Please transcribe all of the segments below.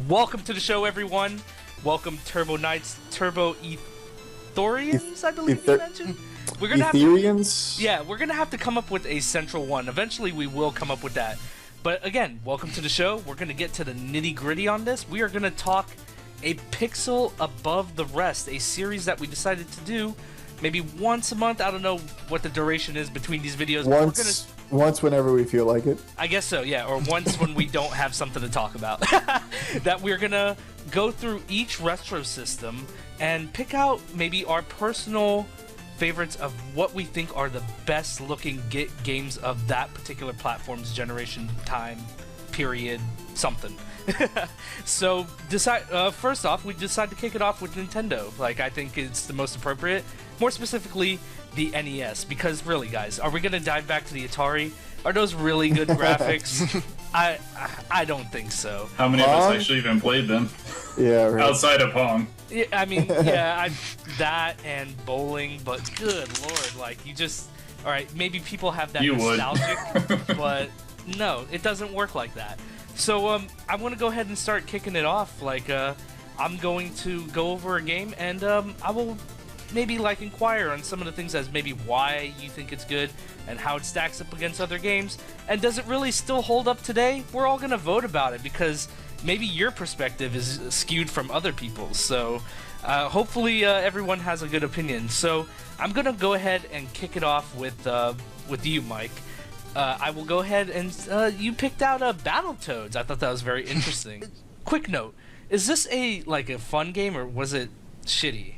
Welcome to the show, everyone. Welcome, Turbo Knights, Turbo Ethorians, I believe you mentioned. We're gonna Ethereans? we're gonna have to come up with a central one. Eventually, we will come up with that. But again, welcome to the show. We're gonna get to the nitty-gritty on this. We are gonna talk a pixel above the rest, a series that we decided to do maybe once a month. I don't know what the duration is between these videos. Once whenever we feel like it. I guess so, yeah, or once when we don't have something to talk about. That we're gonna go through each retro system and pick out maybe our personal favorites of what we think are the best looking games of that particular platform's generation, time, period, something. So first off, we decided to kick it off with Nintendo. Like, I think it's the most appropriate. More specifically, the NES, because really, guys, are we gonna dive back to the Atari? Are those really good graphics? I don't think so. How many of us actually even played them? Yeah, right. Outside of Pong. Yeah, I mean, yeah, that and bowling, but good lord, like, you just, all right, maybe people have that nostalgic, but no, it doesn't work like that. So I want to go ahead and start kicking it off. Like, I'm going to go over a game, and I will maybe like inquire on some of the things as maybe why you think it's good and how it stacks up against other games, and does it really still hold up today? We're all gonna vote about it because maybe your perspective is skewed from other people's. So hopefully everyone has a good opinion. So I'm gonna go ahead and kick it off with you, Mike. I will go ahead and you picked out Battletoads. I thought that was very interesting. Quick note: is this a fun game or was it shitty?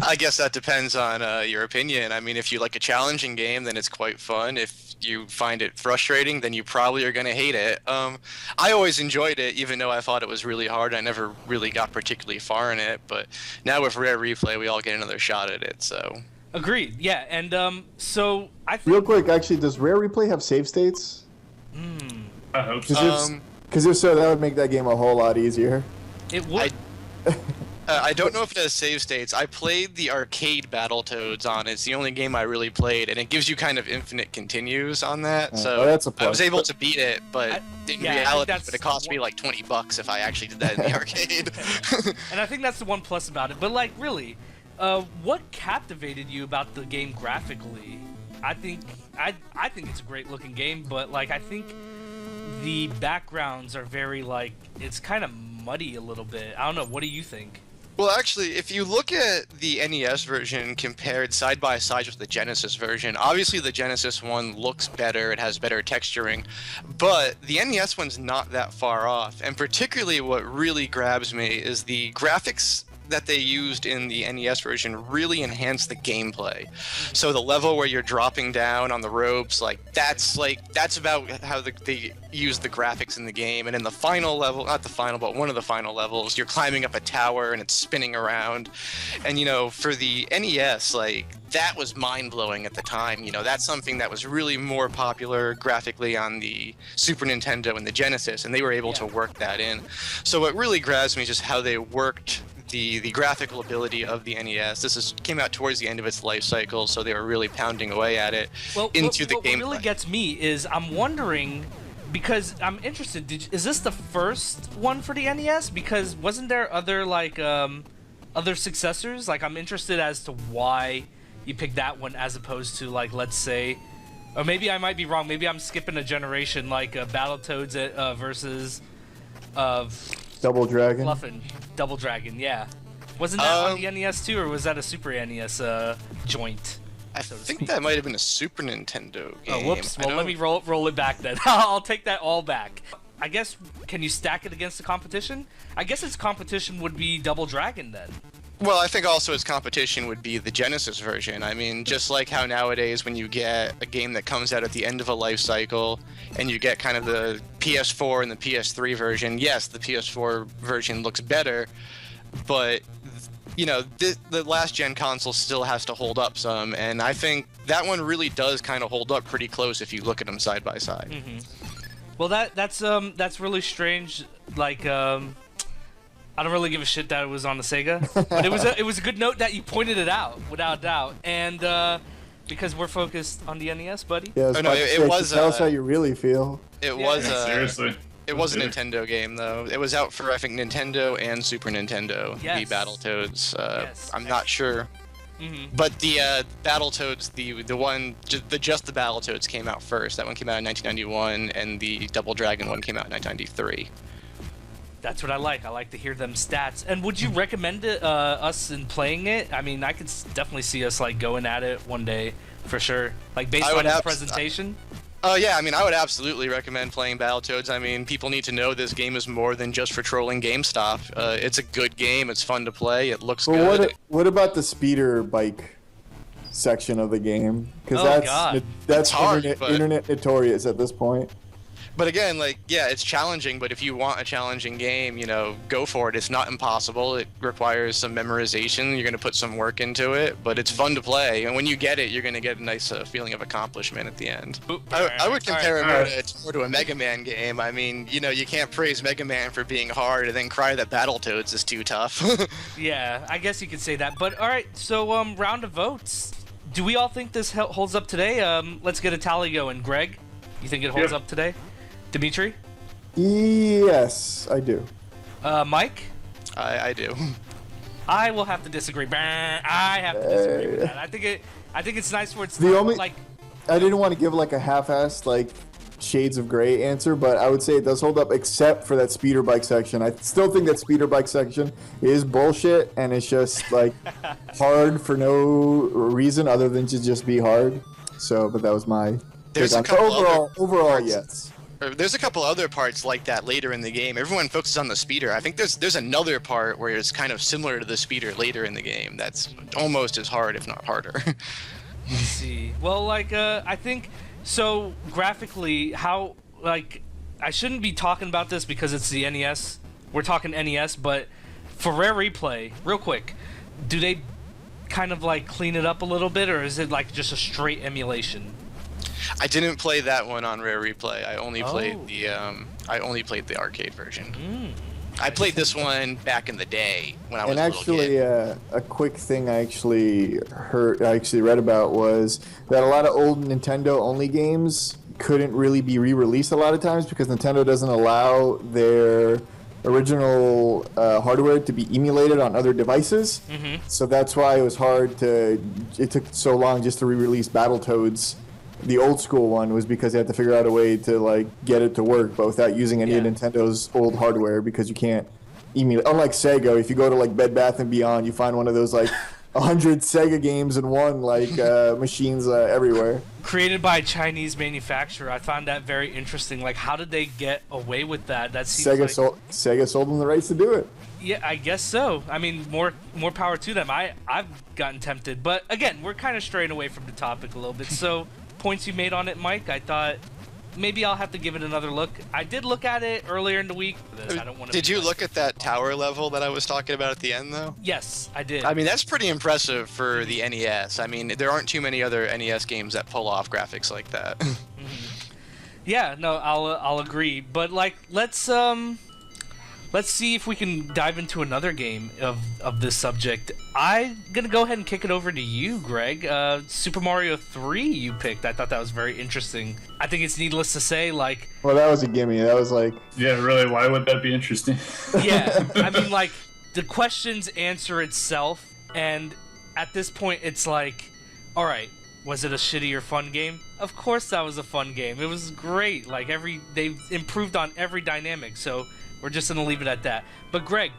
I guess that depends on your opinion. I mean, if you like a challenging game, then it's quite fun. If you find it frustrating, then you probably are going to hate it. I always enjoyed it, even though I thought it was really hard. I never really got particularly far in it, but now with Rare Replay, we all get another shot at it, so... Agreed, yeah, and so I think... Real quick, actually, does Rare Replay have save states? I hope so. Because if so, that would make that game a whole lot easier. It would. I don't know if it has save states. I played the arcade Battletoads on it. It's the only game I really played, and it gives you kind of infinite continues on that. So that's a plus. I was able to beat it, but in reality, it cost me like $20 if I actually did that in the arcade. And I think that's the one plus about it. But like, really, what captivated you about the game graphically? I think it's a great looking game, but like I think the backgrounds are very it's kind of muddy a little bit. I don't know. What do you think? Well, actually, if you look at the NES version compared side by side with the Genesis version, obviously the Genesis one looks better, it has better texturing, but the NES one's not that far off. And particularly what really grabs me is the graphics that they used in the NES version really enhanced the gameplay. So the level where you're dropping down on the ropes, that's about how they use the graphics in the game. And in the final level, not the final, but one of the final levels, you're climbing up a tower and it's spinning around. And for the NES, that was mind-blowing at the time. That's something that was really more popular graphically on the Super Nintendo and the Genesis, and they were able to work that in. So what really grabs me is just how they worked the graphical ability of the NES. This came out towards the end of its life cycle, so they were really pounding away at it into the gameplay. What really gets me is I'm wondering, because I'm interested, is this the first one for the NES? Because wasn't there other other successors? I'm interested as to why you picked that one as opposed to let's say, or maybe I might be wrong. Maybe I'm skipping a generation, Battletoads versus Double Dragon. Fluffin' Double Dragon, yeah. Wasn't that on the NES too, or was that a Super NES joint? I think that might have been a Super Nintendo game. Oh, whoops. Well, let me roll it back then. I'll take that all back. I guess, can you stack it against the competition? I guess its competition would be Double Dragon then. Well, I think also its competition would be the Genesis version. I mean, just like how nowadays when you get a game that comes out at the end of a life cycle and you get kind of the PS4 and the PS3 version, yes, the PS4 version looks better, but the last gen console still has to hold up some, and I think that one really does kind of hold up pretty close if you look at them side by side. Mm-hmm. Well, that's really strange. I don't really give a shit that it was on the Sega, but it was a good note that you pointed it out, without doubt, and because we're focused on the NES, buddy. Yeah, it was. Tell us how you really feel. It was. Seriously. It was a Nintendo game, though. It was out for, I think, Nintendo and Super Nintendo, yes. the Battletoads. Yes. I'm not sure. Mm-hmm. But the Battletoads, the one, just the Battletoads came out first. That one came out in 1991, and the Double Dragon one came out in 1993. That's what I like. I like to hear them stats. And would you recommend it, us in playing it? I mean, I could definitely see us like going at it one day for sure. Like based on the presentation. Yeah, I mean, I would absolutely recommend playing Battletoads. I mean, people need to know this game is more than just for trolling GameStop. It's a good game. It's fun to play. It looks good. What about the speeder bike section of the game? Because that's hard, internet notorious at this point. But again, like, yeah, it's challenging, but if you want a challenging game, you know, go for it. It's not impossible. It requires some memorization. You're going to put some work into it, but it's fun to play. And when you get it, you're going to get a nice feeling of accomplishment at the end. I would compare it more to a Mega Man game. I mean, you know, you can't praise Mega Man for being hard and then cry that Battletoads is too tough. Yeah, I guess you could say that. But, all right, so round of votes. Do we all think this holds up today? Let's get a tally going. Greg, you think it holds up today? Dimitri? Yes, I do. Mike? I do. I will have to disagree. I have to disagree with that. I think it's nice where it's the only like. I didn't want to give like a half-assed like shades of gray answer, but I would say it does hold up except for that speeder bike section. I still think that speeder bike section is bullshit and it's just like hard for no reason other than to just be hard. So, but that was my. There's a couple overall, yes. There's a couple other parts like that later in the game. Everyone focuses on the speeder. I think there's another part where it's kind of similar to the speeder later in the game. That's almost as hard, if not harder. Let's see. Well, like I think so graphically, how like I shouldn't be talking about this because it's the NES. We're talking NES, but for Rare Replay, real quick, do they kind of like clean it up a little bit, or is it like just a straight emulation? I didn't play that one on Rare Replay. I only played the arcade version. I played this one back in the day when I was a little kid. A quick thing I actually read about was that a lot of old Nintendo only games couldn't really be re-released a lot of times because Nintendo doesn't allow their original hardware to be emulated on other devices. Mm-hmm. So that's why it took so long just to re-release Battletoads. The old school one was because they had to figure out a way to like get it to work, but without using any of Nintendo's old hardware because you can't emulate. Unlike Sega, if you go to like Bed Bath & Beyond, you find one of those like 100 Sega games in one, like machines everywhere. Created by a Chinese manufacturer. I found that very interesting. Like, how did they get away with that? That seems Sega sold them the rights to do it. Yeah, I guess so. I mean, more power to them. I've gotten tempted, but again, we're kind of straying away from the topic a little bit. So. Points you made on it, Mike. I thought maybe I'll have to give it another look. I did look at it earlier in the week. I don't want to. Did you look at that tower level that I was talking about at the end, though? Yes, I did. I mean, that's pretty impressive for the NES. I mean, there aren't too many other NES games that pull off graphics like that. Yeah, no, I'll agree. But like, let's see if we can dive into another game of this subject. I'm gonna go ahead and kick it over to you, Greg. Super Mario 3 you picked. I thought that was very interesting. I think it's needless to say, like... Well, that was a gimme. That was like... Yeah, really, why would that be interesting? Yeah, I mean, like, the questions answer itself, and at this point, it's like, alright, was it a shitty or fun game? Of course that was a fun game. It was great. Like, they've improved on every dynamic, so... We're just going to leave it at that. But Greg,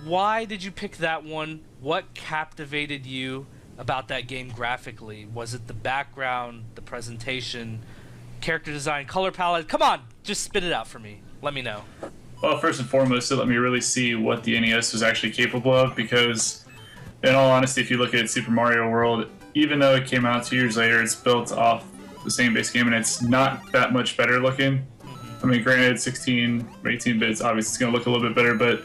why did you pick that one? What captivated you about that game graphically? Was it the background, the presentation, character design, color palette? Come on, just spit it out for me. Let me know. Well, first and foremost, it let me really see what the NES was actually capable of because, in all honesty, if you look at Super Mario World, even though it came out 2 years later, it's built off the same base game and it's not that much better looking. I mean, granted, 16 or 18 bits, obviously it's going to look a little bit better, but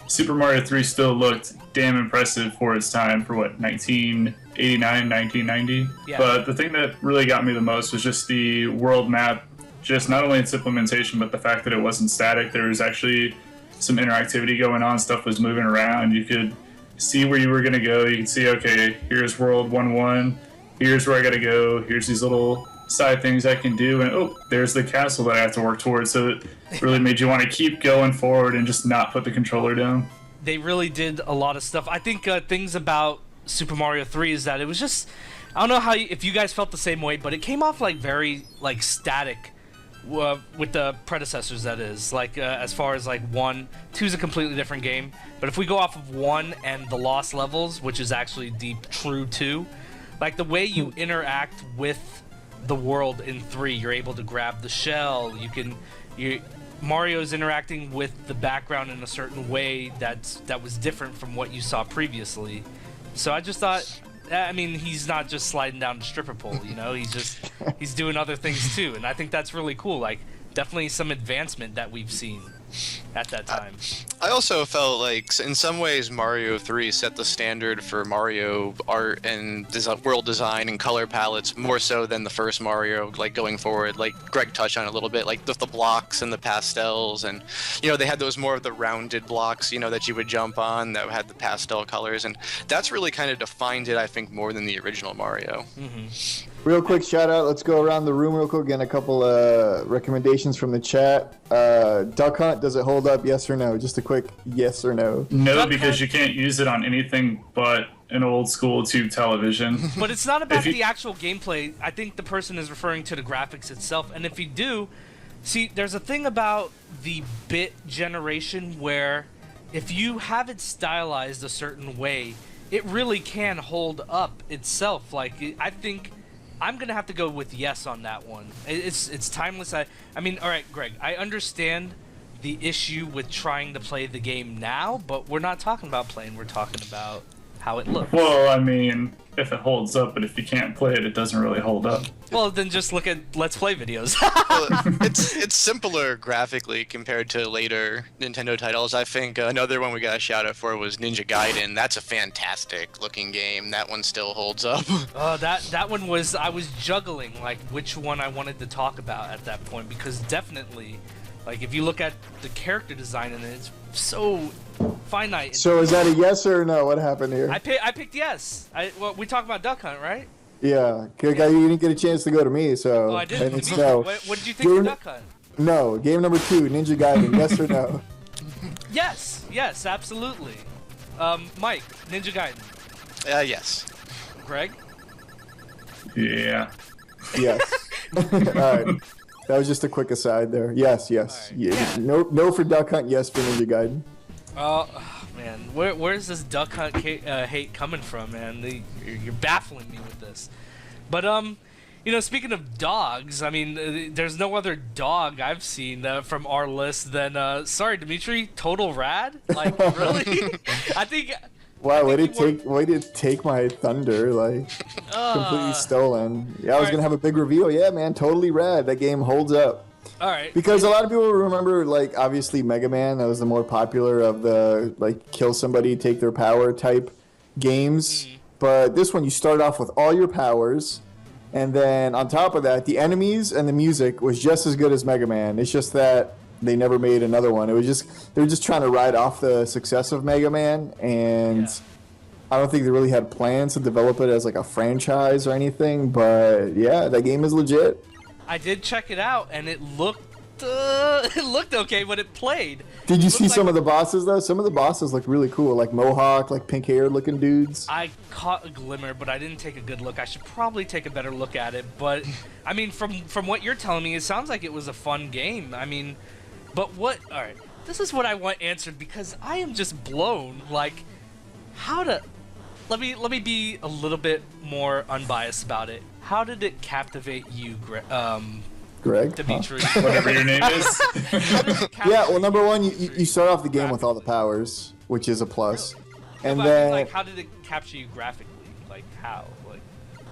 Super Mario 3 still looked damn impressive for its time for, 1989, 1990? Yeah. But the thing that really got me the most was just the world map, just not only its implementation, but the fact that it wasn't static. There was actually some interactivity going on, stuff was moving around. You could see where you were going to go. You could see, okay, here's World 1-1, here's where I got to go, here's these little side things I can do, and oh, there's the castle that I have to work towards. So it really made you want to keep going forward and just not put the controller down. They really did a lot of stuff. I think things about Super Mario 3 is that it was just, I don't know how if you guys felt the same way, but it came off like very like static with the predecessors. That is like as far as like 1, 2 is a completely different game. But if we go off of 1 and the Lost Levels, which is actually the true 2, like the way you interact with the world in 3, you're able to grab the shell. Mario's interacting with the background in a certain way that was different from what you saw previously. So I just thought, I mean, he's not just sliding down the stripper pole, you know, he's doing other things too, and I think that's really cool. Like, definitely some advancement that we've seen at that time. I also felt like, in some ways, Mario 3 set the standard for Mario art and world design and color palettes more so than the first Mario, like, going forward. Like, Greg touched on it a little bit, like, the blocks and the pastels, and, you know, they had those more of the rounded blocks, you know, that you would jump on that had the pastel colors, and that's really kind of defined it, I think, more than the original Mario. Mm-hmm. Real quick shout out. Let's go around the room real quick. Get a couple recommendations from the chat. Duck Hunt, does it hold up? Yes or no? Just a quick yes or no. No, Duck because Hunt. you can't use it on anything but an old school tube television. But it's not about the actual gameplay. I think the person is referring to the graphics itself. And if you do, see, there's a thing about the bit generation where if you have it stylized a certain way, it really can hold up itself. Like, I think I'm gonna have to go with yes on that one. It's timeless. I mean, all right, Greg, I understand the issue with trying to play the game now, but we're not talking about playing. We're talking about how it looks. Well, I mean, if it holds up, but if you can't play it, it doesn't really hold up. Well, then just look at Let's Play videos. Well, it's simpler graphically compared to later Nintendo titles. I think another one we got a shout out for was Ninja Gaiden. That's a fantastic looking game. That one still holds up. That one was, I was juggling like which one I wanted to talk about at that point, because definitely, like, if you look at the character design in it, it's so finite. So is that a yes or a no? What happened here? I picked yes. Well, we talked about Duck Hunt, right? Yeah, you didn't get a chance to go to me, so Oh, I didn't. and it's no. What did you think of Duck Hunt? No. Game number 2, Ninja Gaiden. Yes or no? Yes, absolutely. Mike, Ninja Gaiden. Yes. Greg? Yeah. Yes. All right. That was just a quick aside there. Yes. Right. Yeah. No for Duck Hunt. Yes for Ninja Gaiden. Oh man, where's this Duck Hunt hate coming from, man? You're baffling me with this. But you know, speaking of dogs, I mean, there's no other dog I've seen from our list than sorry, Dimitri, Total Rad. Like, really? I think. Wow, way to take my thunder, like, completely stolen. Yeah, I was gonna have a big reveal. Yeah, man, totally rad. That game holds up. All right. Because a lot of people remember, like, obviously Mega Man. That was the more popular of the, like, kill somebody, take their power type games. But this one, you start off with all your powers, and then on top of that, the enemies and the music was just as good as Mega Man. It's just that they never made another one. It was just, they were just trying to ride off the success of Mega Man, and I don't think they really had plans to develop it as like a franchise or anything. But yeah, that game is legit. I did check it out, and it looked okay when it played. Did you see some of the bosses though? Some of the bosses looked really cool, like Mohawk, like pink-haired looking dudes. I caught a glimmer, but I didn't take a good look. I should probably take a better look at it. But I mean, from what you're telling me, it sounds like it was a fun game. I mean, but what? All right, this is what I want answered, because I am just blown. Like, how to? Let me be a little bit more unbiased about it. How did it captivate you, Greg? Dimitri? Whatever your name is. Yeah, well, number one, you start off the game with all the powers, which is a plus. And But I mean, then like, how did it capture you graphically? Like, how? Like,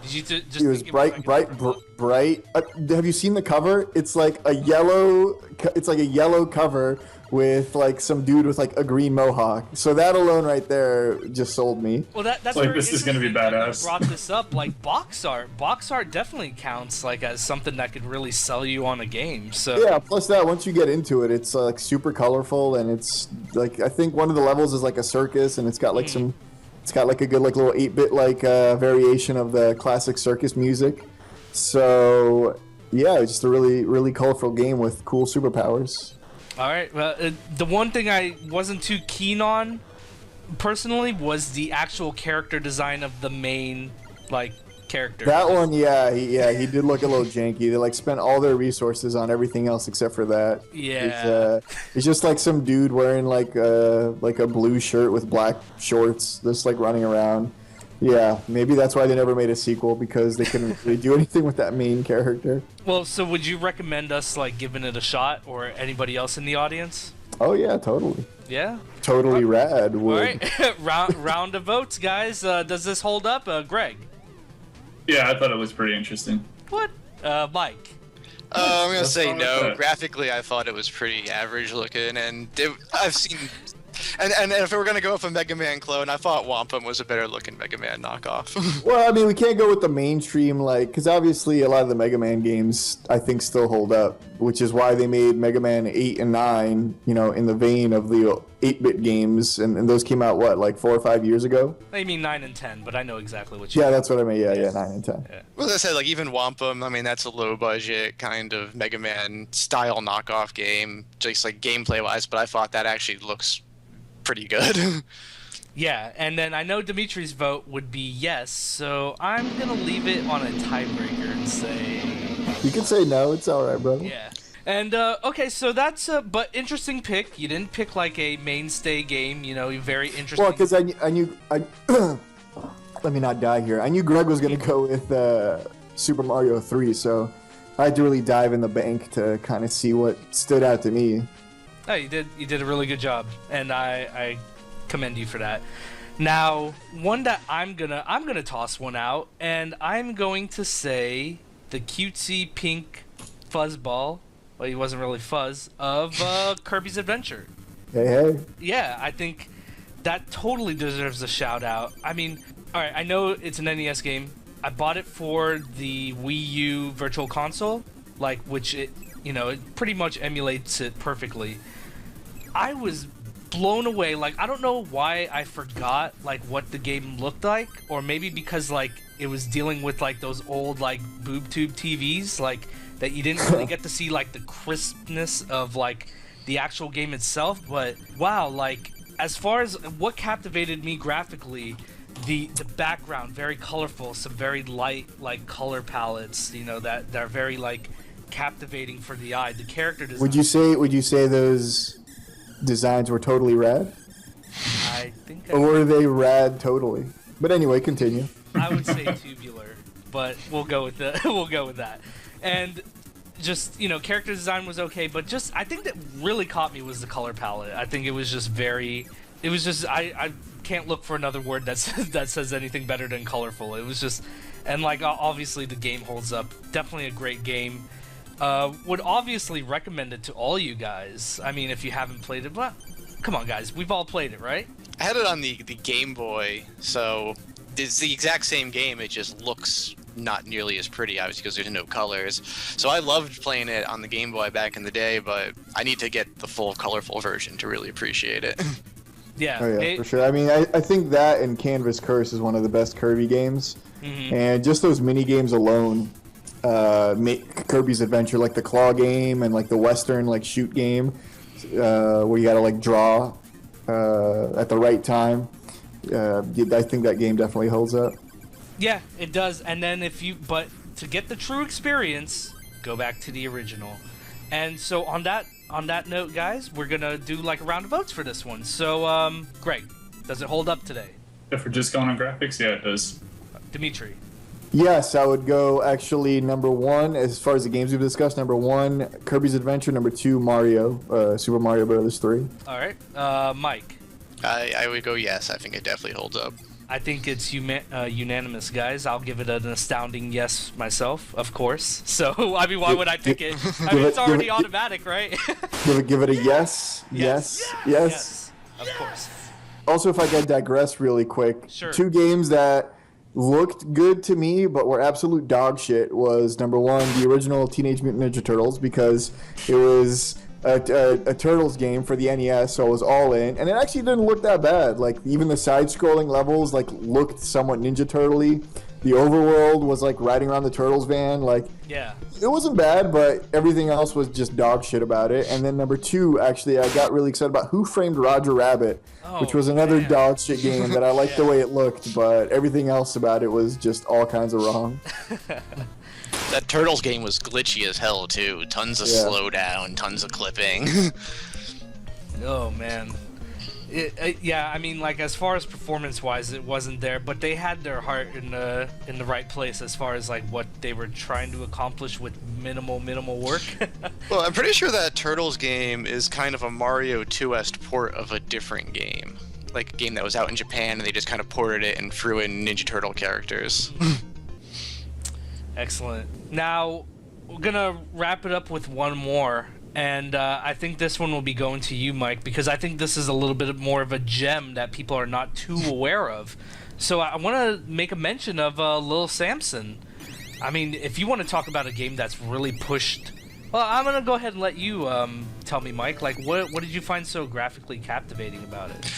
did you just? it was think bright. Have you seen the cover? It's like a yellow. It's like a yellow cover with like some dude with like a green mohawk. So that alone right there just sold me. Well, that's Like, very this is gonna be interesting that badass. you brought this up, like box art. Box art definitely counts like as something that could really sell you on a game. So Yeah. Plus that, once you get into it, it's like super colorful, and it's like, I think one of the levels is like a circus, and it's got like it's got like a good like little 8-bit like variation of the classic circus music. So yeah, it's just a really, really colorful game with cool superpowers. All right. Well, the one thing I wasn't too keen on, personally, was the actual character design of the main, like, character. That one, he did look a little janky. They like spent all their resources on everything else except for that. Yeah. It's just like some dude wearing like a blue shirt with black shorts, just like running around. Yeah, maybe that's why they never made a sequel, because they couldn't really do anything with that main character. Well, so would you recommend us like giving it a shot, or anybody else in the audience? Oh yeah, totally. Yeah. Totally rad. All right, round of votes, guys. Does this hold up, Greg? Yeah, I thought it was pretty interesting. What, Mike? I'm gonna What's say wrong with no. that? Graphically, I thought it was pretty average looking, and I've seen. And if we were gonna go with a Mega Man clone, I thought Wampum was a better looking Mega Man knockoff. Well, I mean, we can't go with the mainstream, like, because obviously a lot of the Mega Man games, I think, still hold up, which is why they made Mega Man 8 and 9, you know, in the vein of the 8-bit games, and those came out, what, like 4 or 5 years ago? I mean 9 and 10, but I know exactly what you Yeah, mean. that's what I mean, yeah, 9 and 10. Yeah. Well, as I said, like even Wampum, I mean that's a low budget kind of Mega Man style knockoff game, just like gameplay wise. But I thought that actually looks pretty good. Yeah, and then I know Dimitri's vote would be yes, so I'm gonna leave it on a tiebreaker and say You can say no, it's alright, brother. yeah. And okay, so that's but interesting pick. You didn't pick like a mainstay game, you know, very interesting. Well, because I knew let me not die here. I knew Greg was gonna go with Super Mario 3, so I had to really dive in the bank to kind of see what stood out to me. Oh, you did a really good job, and I commend you for that. Now, one that I'm gonna toss one out, and I'm going to say the cutesy pink fuzzball. Well, he wasn't really fuzz of Kirby's Adventure. Hey. Yeah, I think that totally deserves a shout out. I mean, all right, I know it's an NES game. I bought it for the Wii U Virtual Console, like which it pretty much emulates it perfectly. I was blown away. Like, I don't know why I forgot like what the game looked like, or maybe because like it was dealing with like those old like boob tube TVs, like that you didn't really get to see like the crispness of like the actual game itself. But wow, like as far as what captivated me graphically, the background, very colorful, some very light like color palettes, you know, that are very like captivating for the eye. The character design. Would you say those designs were totally rad? I think Or were they rad totally? But anyway, continue. I would say tubular, but we'll go with that. And just, you know, character design was okay, but just I think that really caught me was the color palette. I think it was just I can't look for another word that says anything better than colorful. It was just, and like obviously the game holds up. Definitely a great game. Would obviously recommend it to all you guys. I mean, if you haven't played it, but come on, guys, we've all played it, right? I had it on the Game Boy, so it's the exact same game. It just looks not nearly as pretty, obviously, because there's no colors. So I loved playing it on the Game Boy back in the day, but I need to get the full colorful version to really appreciate it. Yeah. Oh yeah, for sure. I mean, I think that and Canvas Curse is one of the best Kirby games, and just those mini games alone make Kirby's Adventure, like the claw game and like the Western like shoot game, where you gotta like draw at the right time. I think that game definitely holds up. Yeah, it does. And then but to get the true experience, go back to the original. And so on that note, guys, we're gonna do like a round of votes for this one. So, Greg, does it hold up today? If we're just going on graphics, yeah, it does. Dimitri. Yes, I would go actually number one as far as the games we've discussed. Number one, Kirby's Adventure. Number two, Mario, Super Mario Bros. 3. All right, Mike. I would go yes. I think it definitely holds up. I think it's unanimous, guys. I'll give it an astounding yes myself, of course. So, I mean, why would I pick it? I mean, it's already automatic, right? Give it a yes. Yes. Of course. Also, if I could digress really quick, Sure. Two games that looked good to me but were absolute dog shit was number one, the original Teenage Mutant Ninja Turtles, because it was a Turtles game for the NES, so I was all in, and it actually didn't look that bad. Like even the side-scrolling levels like looked somewhat Ninja Turtle-y. The overworld was like riding around the Turtles van. Like, Yeah. it wasn't bad, but everything else was just dog shit about it. And then number 2, actually, I got really excited about Who Framed Roger Rabbit, which was another man. dog shit game that I liked the way it looked, but everything else about it was just all kinds of wrong. That Turtles game was glitchy as hell too. Tons of slowdown, tons of clipping. Oh man. Yeah, I mean, like as far as performance-wise, it wasn't there, but they had their heart in the right place as far as like what they were trying to accomplish with minimal work. Well, I'm pretty sure that Turtles game is kind of a Mario 2-est port of a different game, like a game that was out in Japan, and they just kind of ported it and threw in Ninja Turtle characters. Excellent. Now we're gonna wrap it up with one more. And I think this one will be going to you, Mike, because I think this is a little bit more of a gem that people are not too aware of. So I want to make a mention of Little Samson. I mean, if you want to talk about a game that's really pushed... Well, I'm going to go ahead and let you tell me, Mike. Like, what did you find so graphically captivating about it?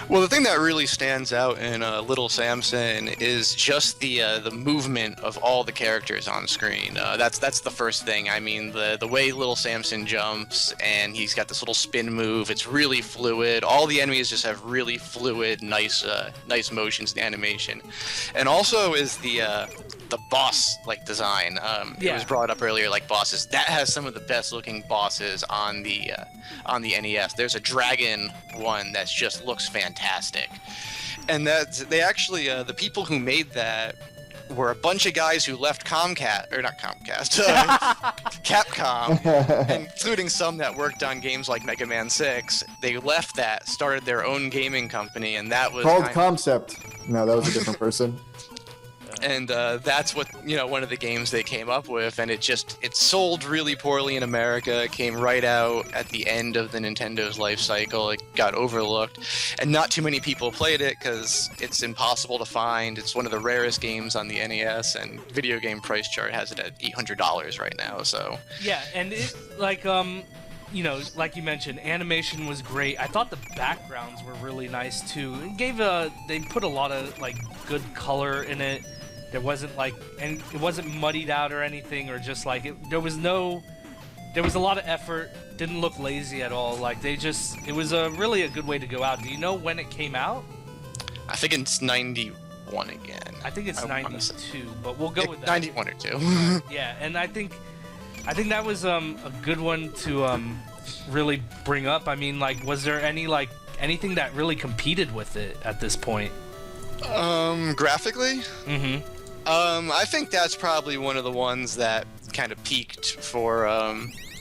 Well, the thing that really stands out in Little Samson is just the movement of all the characters on screen. That's the first thing. I mean, the way Little Samson jumps, and he's got this little spin move. It's really fluid. All the enemies just have really fluid, nice motions and animation. And also is the boss design. It was brought up earlier, like bosses. That has some of the best looking bosses on the NES. There's a dragon one that just looks fantastic, and they actually the people who made that were a bunch of guys who left Capcom, including some that worked on games like Mega Man 6. They left that, started their own gaming company, and that was called Concept. No, that was a different person. And that's what, one of the games they came up with, and it sold really poorly in America. It came right out at the end of the Nintendo's life cycle. It got overlooked, and not too many people played it because it's impossible to find. It's one of the rarest games on the NES, and Video Game Price Chart has it at $800 right now. So yeah, and it like like you mentioned, animation was great. I thought the backgrounds were really nice too. They put a lot of good color in it. There wasn't and it wasn't muddied out or anything, or just there was a lot of effort. Didn't look lazy at all. It was really a good way to go out. Do you know when it came out? I think it's 91 again. I think it's 92, but we'll go with that. 91 or 2. Yeah, and I think that was a good one to really bring up. I mean, was there anything that really competed with it at this point? Graphically? Mm-hmm. I think that's probably one of the ones that kind of peaked for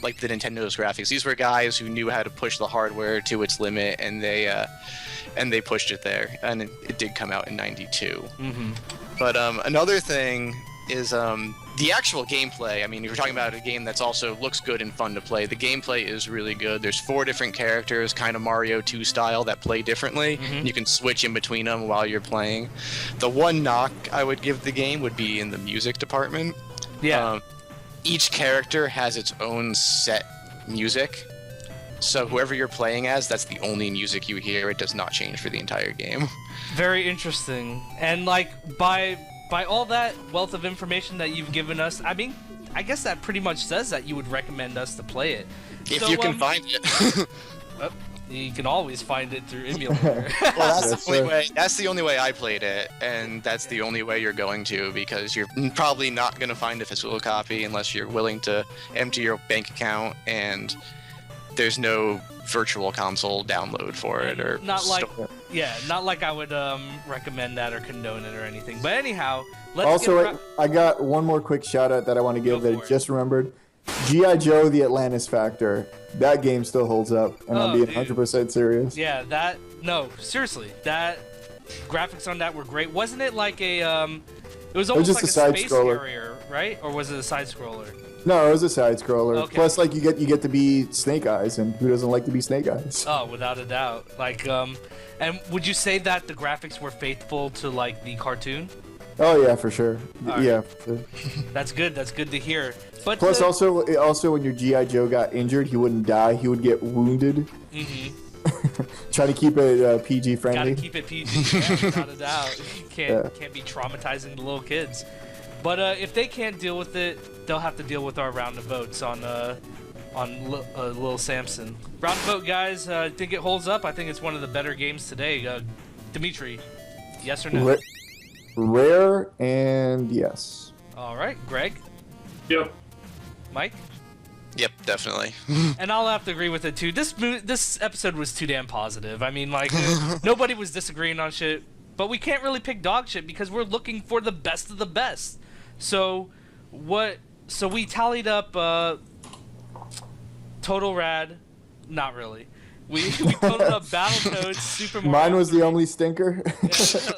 the Nintendo's graphics. These were guys who knew how to push the hardware to its limit, and they pushed it there, and it did come out in 92. Mm-hmm. But another thing is the actual gameplay. I mean, if you're talking about a game that's also looks good and fun to play, the gameplay is really good. There's 4 different characters, kind of Mario 2 style, that play differently. Mm-hmm. You can switch in between them while you're playing. The one knock I would give the game would be in the music department. Yeah. Each character has its own set music. So whoever you're playing as, that's the only music you hear. It does not change for the entire game. Very interesting. And by all that wealth of information that you've given us, I mean, I guess that pretty much says that you would recommend us to play it. If you can find it. You can always find it through emulator. Well, that's the only way I played it, and that's the only way you're going to, because you're probably not going to find a physical copy unless you're willing to empty your bank account, and there's no virtual console download for it, or not like I would recommend that or condone it or anything. But anyhow, I got one more quick shout out that I want to give that I just remembered. G.I. Joe: The Atlantis Factor. That game still holds up, and I'm being 100% serious. Yeah, seriously, that graphics on that were great. Wasn't it like a it was almost like a space area, right? Or was it a side scroller? No, it was a side scroller. Okay. Plus, you get to be Snake Eyes, and who doesn't like to be Snake Eyes? Oh, without a doubt. And would you say that the graphics were faithful to the cartoon? Oh yeah, for sure. Right. Yeah. For sure. That's good. That's good to hear. But plus, also when your G.I. Joe got injured, he wouldn't die. He would get wounded. Mm-hmm. Try to keep it PG friendly. Gotta keep it PG, yeah, without a doubt. You can't be traumatizing the little kids. But if they can't deal with it, they'll have to deal with our round of votes on Lil Samson. Round of vote, guys. I think it holds up. I think it's one of the better games today. Dimitri, yes or no? Rare and yes. All right, Greg. Yep. Mike. Yep, definitely. And I'll have to agree with it too. This episode was too damn positive. I mean, like, nobody was disagreeing on shit, but we can't really pick dog shit because we're looking for the best of the best. So we tallied up Total Rad, not really. We totaled up Battletoads, Super Mario. Mine was 3, the only stinker.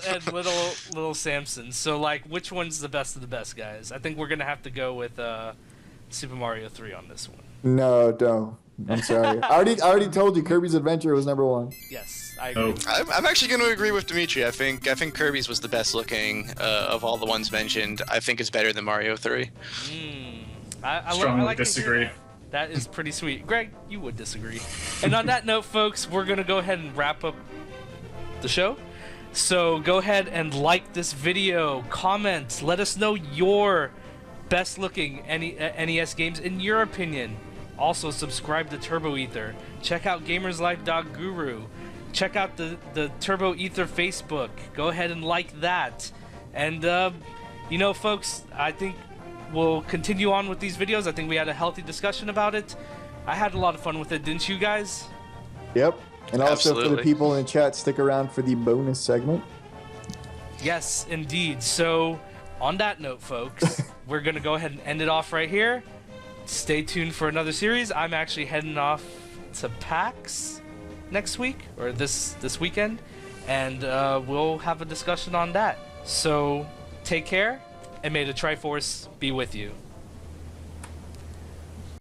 and little Samson. So like, which one's the best of the best, guys? I think we're gonna have to go with Super Mario 3 on this one. No, don't. I'm sorry. I already told you Kirby's Adventure was #1. Yes, I agree. I'm actually going to agree with Dimitri. I think Kirby's was the best looking of all the ones mentioned. I think it's better than Mario 3. I Strongly like to hear disagree. that. That is pretty sweet. Greg, you would disagree. And on that note, folks, we're going to go ahead and wrap up the show. So go ahead and like this video, comment, let us know your best looking NES games in your opinion. Also subscribe to Turbo Ether. Check out GamersLife.guru. Check out the Turbo Ether Facebook. Go ahead and like that. And folks, I think we'll continue on with these videos. I think we had a healthy discussion about it. I had a lot of fun with it, didn't you guys? Yep. And also for Absolutely. the people in the chat, stick around for the bonus segment. Yes, indeed. So, on that note, folks, we're going to go ahead and end it off right here. Stay tuned for another series. I'm actually heading off to PAX next week, or this weekend, and we'll have a discussion on that. So, take care, and may the Triforce be with you.